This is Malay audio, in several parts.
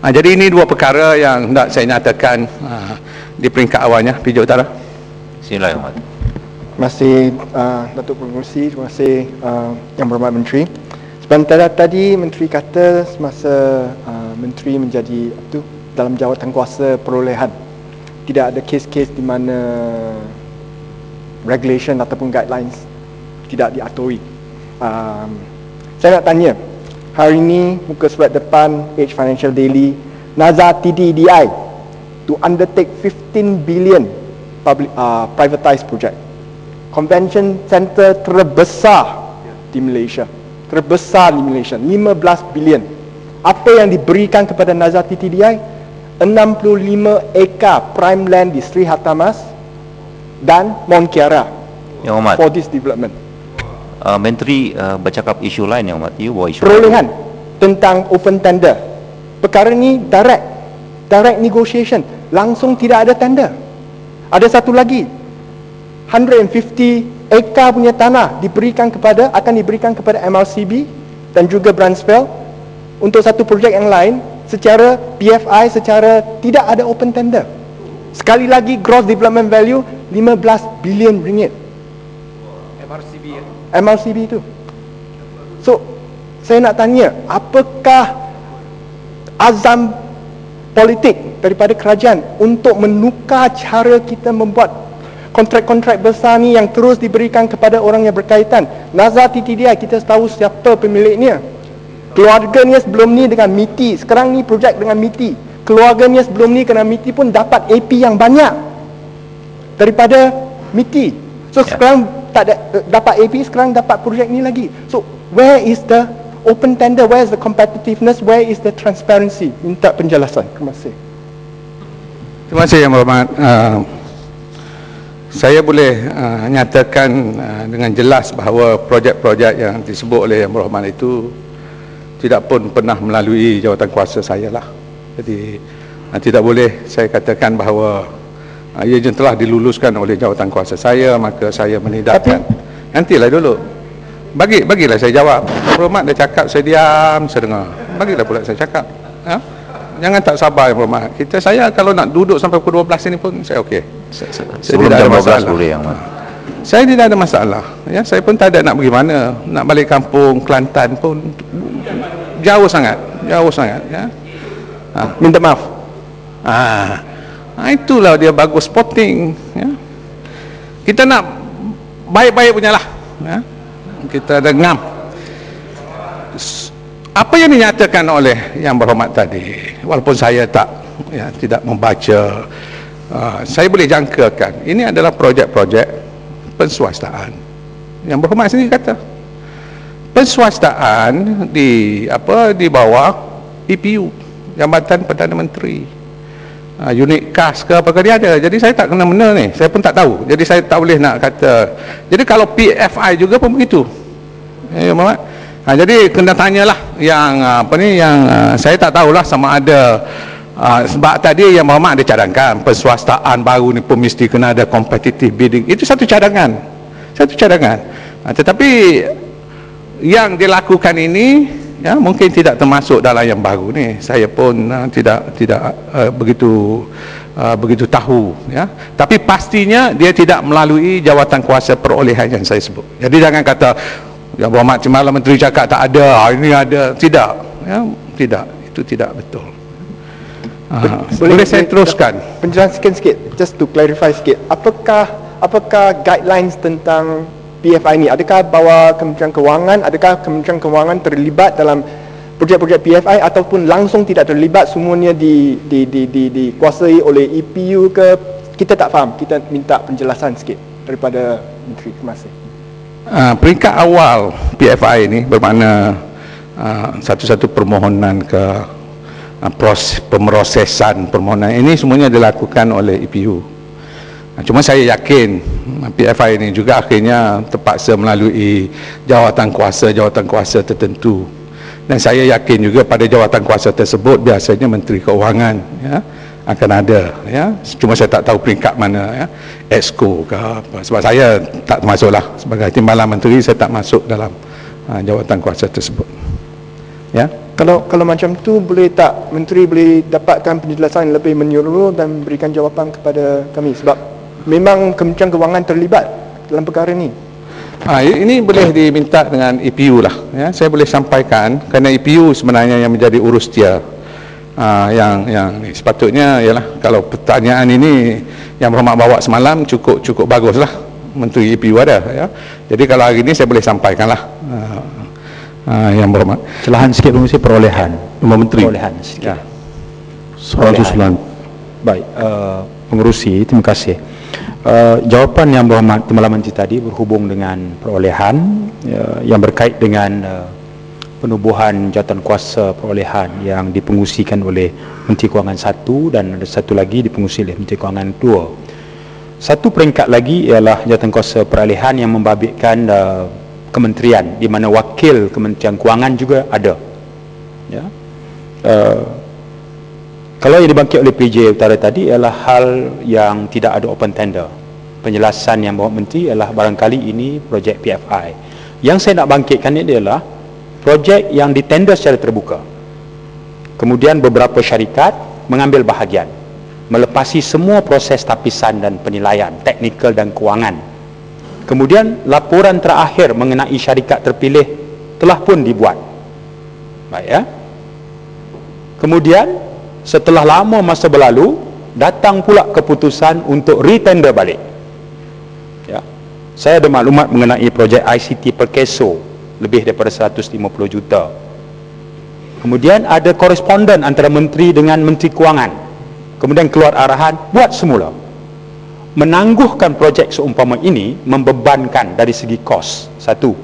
Jadi ini dua perkara yang hendak saya nyatakan di peringkat awalnya. PJ Utara. Sila Yang Hormat. Terima kasih Datuk Pengerusi, terima kasih Yang Berhormat Menteri. Sebentar tadi Menteri kata semasa Menteri menjadi dalam jawatan kuasa perolehan, tidak ada kes-kes di mana regulation ataupun guidelines tidak diaturi. Saya nak tanya, hari ini muka surat depan Age Financial Daily, Nazar TDDI to undertake 15 billion privatized project. Convention center terbesar di Malaysia. 15 bilion. Apa yang diberikan kepada Nazar TDDI? 65 ekar prime land di Sri Hartamas dan Mont Kiara. Yang Hormat, for this development. Menteri bercakap isu lain Yang Hormat. You bawa isu Perolehan tentang open tender. Perkara ni direct negotiation, langsung tidak ada tender. Ada satu lagi, 150 ekar punya tanah akan diberikan kepada MRCB dan juga Bransfeld untuk satu projek yang lain secara PFI, secara tidak ada open tender. Sekali lagi, gross development value 15 bilion ringgit. MRCB itu. So, saya nak tanya, apakah azam politik daripada kerajaan untuk menukar cara kita membuat kontrak-kontrak besar ni yang terus diberikan kepada orang yang berkaitan? Nazar TDDI, kita tahu siapa pemiliknya. Keluarganya sebelum ni dengan MITI, sekarang ni projek dengan MITI. Keluarganya sebelum ni kena MITI pun dapat AP yang banyak daripada MITI. So sekarang tak dapat AP, sekarang dapat projek ni lagi. So where is the open tender, where is the competitiveness, where is the transparency? Minta penjelasan. Terima kasih. Terima kasih Yang Berhormat. Saya boleh nyatakan dengan jelas bahawa projek-projek yang disebut oleh Yang Berhormat itu tidak pun pernah melalui jawatan kuasa saya lah. Jadi tidak boleh saya katakan bahawa ia telah diluluskan oleh jawatan kuasa saya, maka saya menidakkan. Nantilah dulu. Bagilah saya jawab. Yang Berhormat dia cakap, saya diam, saya dengar. Bagilah pula saya cakap. Jangan tak sabar Yang Berhormat. Saya kalau nak duduk sampai pukul 12 ini pun saya okey. Saya tidak ada masalah. Saya tidak ada masalah. Ya, saya pun tak ada nak pergi mana. Nak balik kampung Kelantan pun jauh sangat, ya. Minta maaf. Itulah dia bagus spotting, ya. Kita nak baik-baik punyalah, ya. Kita dengar apa yang dinyatakan oleh Yang Berhormat tadi. Walaupun saya tidak membaca, saya boleh jangkakan ini adalah projek-projek perswastaan. Yang Berhormat sendiri kata perswastaan di bawah EPU, Jabatan Perdana Menteri, unit KAS ke apakah dia ada. Jadi saya tak kena-mena ni, saya pun tak tahu. Jadi saya tak boleh nak kata. Jadi kalau PFI juga pun begitu, ya Muhammad. Jadi kena tanyalah yang yang saya tak tahulah sama ada sebab tadi Yang Berhormat ada cadangkan perswastaan baru ni pun mesti kena ada competitive bidding. Itu satu cadangan. Tetapi yang dilakukan ini mungkin tidak termasuk dalam yang baru ni. Saya pun tidak begitu tahu, ya. Tapi pastinya dia tidak melalui jawatan kuasa perolehan yang saya sebut. Jadi jangan kata Yang Berhormat semalam Menteri cakap tak ada, ini ada. Tidak, ya, tidak. Itu tidak betul. Boleh saya teruskan? Penjelasan sikit, just to clarify sikit. Apakah guidelines tentang PFI ini? Adakah bahawa Kementerian Kewangan, adakah Kementerian Kewangan terlibat dalam projek-projek PFI ataupun langsung tidak terlibat, semuanya dikuasai oleh EPU ke? Kita tak faham. Kita minta penjelasan sikit daripada Menteri. Terima kasih. Peringkat awal PFI ini bermakna satu-satu permohonan ke pemrosesan permohonan ini semuanya dilakukan oleh EPU. Cuma saya yakin PFI ini juga akhirnya terpaksa melalui jawatan kuasa tertentu. Dan saya yakin juga pada jawatan kuasa tersebut biasanya Menteri Keuangan, ya, akan ada, ya. Cuma saya tak tahu peringkat mana, ya, Exco ke apa. Sebab saya tak termasuklah sebagai timbalan menteri, saya tak masuk dalam jawatan kuasa tersebut, ya. Kalau macam tu, boleh tak Menteri boleh dapatkan penjelasan yang lebih menyeluruh dan berikan jawapan kepada kami, sebab memang Kementerian Kewangan terlibat dalam perkara ni. Ini boleh diminta dengan EPU lah, ya. Saya boleh sampaikan kerana EPU sebenarnya yang menjadi urus dia. Yang sepatutnya ialah kalau pertanyaan ini yang Berhormat bawa semalam cukup baguslah, Menteri EPU ada, ya. Jadi kalau hari ini saya boleh sampaikanlah. Yang Berhormat. Celahan sikit Permisi, perolehan. Menteri. Perolehan sikit. Ya. Soal susulan. Baik, pengerusi, terima kasih. Jawapan yang Berhormat Timbalan Menteri tadi berhubung dengan perolehan yang berkait dengan penubuhan jawatankuasa perolehan yang dipengusikan oleh Menteri Kewangan 1 dan ada satu lagi dipengusi oleh Menteri Kewangan 2. Satu peringkat lagi ialah jawatankuasa perolehan yang membabitkan kementerian, di mana wakil Kementerian Kewangan juga ada, ya. Kalau yang dibangkit oleh PJ Utara tadi ialah hal yang tidak ada open tender. Penjelasan yang bawa Menteri ialah barangkali ini projek PFI. Yang saya nak bangkitkan ini adalah projek yang ditender secara terbuka, kemudian beberapa syarikat mengambil bahagian, melepasi semua proses tapisan dan penilaian teknikal dan kewangan. Kemudian laporan terakhir mengenai syarikat terpilih telah pun dibuat. Baik, ya. Kemudian setelah lama masa berlalu, datang pula keputusan untuk retender balik. Ya. Saya ada maklumat mengenai projek ICT Perkeso lebih daripada 150 juta. Kemudian ada koresponden antara menteri dengan Menteri Kewangan. Kemudian keluar arahan buat semula. Menangguhkan projek seumpama ini membebankan dari segi kos, satu.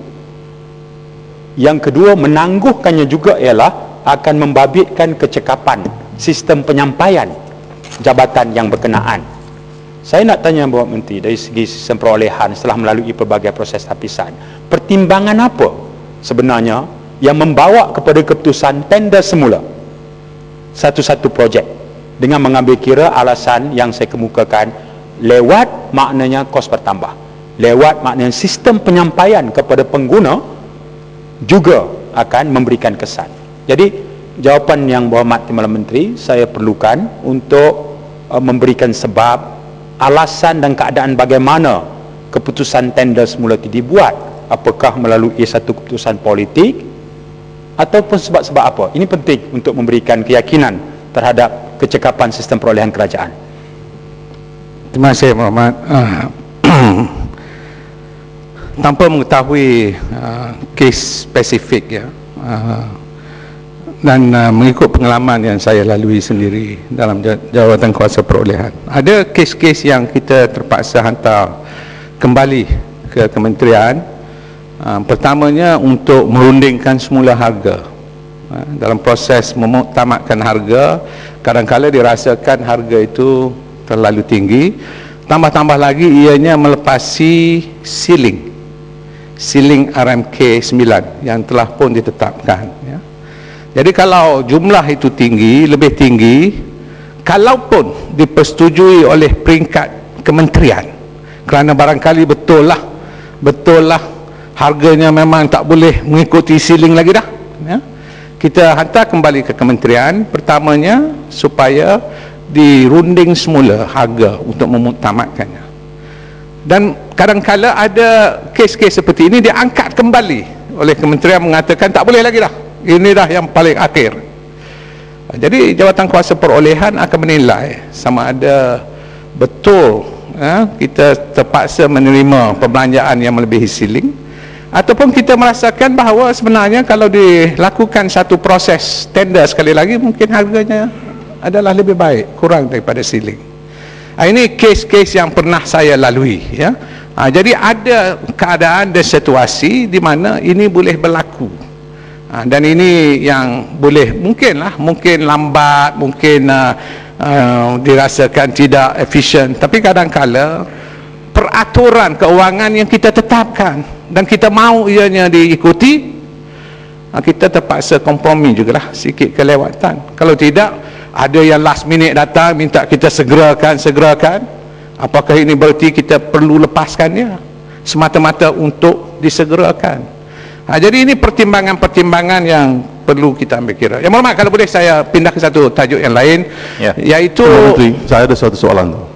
Yang kedua, menangguhkannya juga ialah akan membabitkan kecekapan sistem penyampaian jabatan yang berkenaan. Saya nak tanya Bapak Menteri, dari segi sistem perolehan setelah melalui pelbagai proses tapisan, pertimbangan apa sebenarnya yang membawa kepada keputusan tender semula satu-satu projek dengan mengambil kira alasan yang saya kemukakan, lewat maknanya kos bertambah, lewat maknanya sistem penyampaian kepada pengguna juga akan memberikan kesan. Jadi jawapan yang Berhormat Timbalan Menteri saya perlukan untuk memberikan sebab, alasan dan keadaan bagaimana keputusan tender semula itu dibuat. Apakah melalui satu keputusan politik ataupun sebab-sebab apa. Ini penting untuk memberikan keyakinan terhadap kecekapan sistem perolehan kerajaan. Terima kasih Berhormat. Tanpa mengetahui kes spesifik, ya, dan mengikut pengalaman yang saya lalui sendiri dalam jawatan kuasa perolehan, ada kes-kes yang kita terpaksa hantar kembali ke kementerian. Pertamanya untuk merundingkan semula harga. Dalam proses memuktamadkan harga, kadang-kadang dirasakan harga itu terlalu tinggi. Tambah-tambah lagi ianya melepasi ceiling RMK 9 yang telah pun ditetapkan, ya. Jadi kalau jumlah itu tinggi, lebih tinggi, kalaupun dipersetujui oleh peringkat kementerian, kerana barangkali betul lah harganya memang tak boleh mengikuti ceiling lagi dah, ya. Kita hantar kembali ke kementerian, pertamanya supaya dirunding semula harga untuk memuktamadkannya. Dan kadang-kala ada kes-kes seperti ini diangkat kembali oleh kementerian, mengatakan tak boleh lagi dah, ini dah yang paling akhir. Jadi jawatan kuasa perolehan akan menilai sama ada betul kita terpaksa menerima perbelanjaan yang melebihi ceiling, ataupun kita merasakan bahawa sebenarnya kalau dilakukan satu proses tender sekali lagi, mungkin harganya adalah lebih baik, kurang daripada ceiling. Ini kes-kes yang pernah saya lalui, ya. Jadi ada keadaan dan situasi di mana ini boleh berlaku, dan ini yang boleh mungkin lambat, mungkin dirasakan tidak efisien, tapi kadang-kala peraturan keuangan yang kita tetapkan dan kita mahu ianya diikuti, kita terpaksa kompromi jugalah, sikit kelewatan. Kalau tidak, ada yang last minute datang minta kita segerakan. Apakah ini berarti kita perlu lepaskannya semata-mata untuk disegerakan? Jadi ini pertimbangan-pertimbangan yang perlu kita ambil kira. Mohon maaf, kalau boleh saya pindah ke satu tajuk yang lain, Ya. iaitu Menteri, saya ada satu soalan.